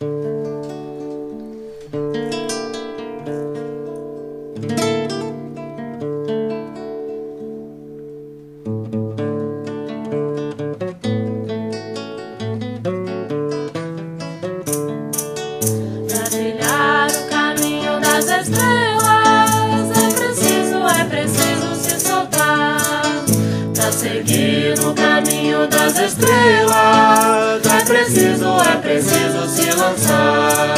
Pra trilhar o caminho das estrelas é preciso se soltar. Pra seguir no caminho das estrelas é preciso se lançar.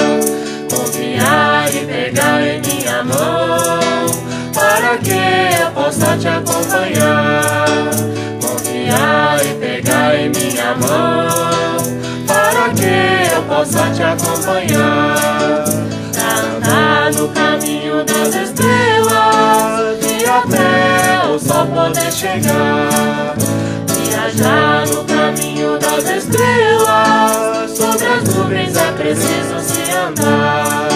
Confiar e pegar em minha mão para que eu possa te acompanhar. Confiar e pegar em minha mão para que eu possa te acompanhar. Pra andar no caminho das estrelas e até o sol poder chegar. Viajar no caminho das estrelas, sobre as nuvens é preciso se andar.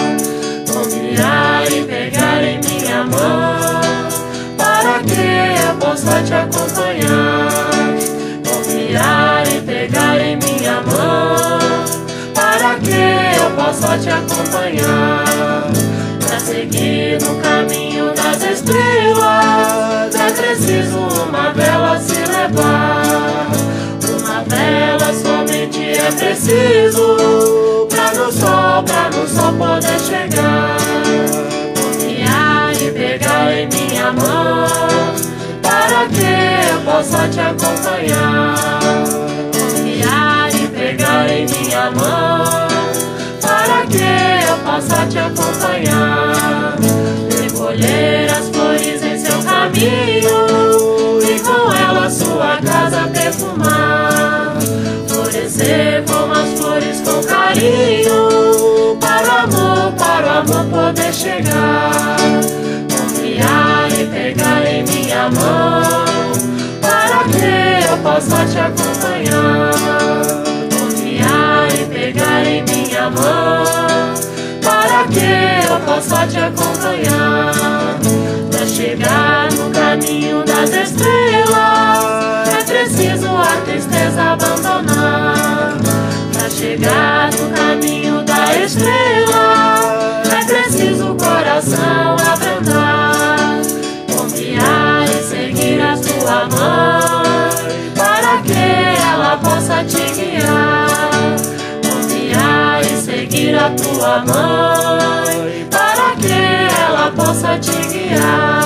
Confiar e pegar em minha mão para que eu possa te acompanhar. Confiar e pegar em minha mão para que eu possa te acompanhar. Pra seguir no caminho das estrelas é preciso uma vela se levar. Uma vela somente é preciso pra no sol poder chegar. Confiar e pegar em minha mão para que eu possa te acompanhar. Confiar e pegar em minha mão para que eu possa te acompanhar. Recolher as flores em seu caminho e com elas sua casa perfumar. Florescer como as flores com carinho para o amor poder chegar. Confiar e pegar em minha mão para que eu possa te acompanhar. Confiar e pegar em minha mão para que eu possa te acompanhar. Pra chegar no caminho das estrelas é preciso a tristeza abandonar. Pra chegar no caminho da estrela é preciso o coração abrandar. Confiar e seguir a sua mãe para que ela possa te guiar. Confiar e seguir a tua mãe para que ela possa te guiar.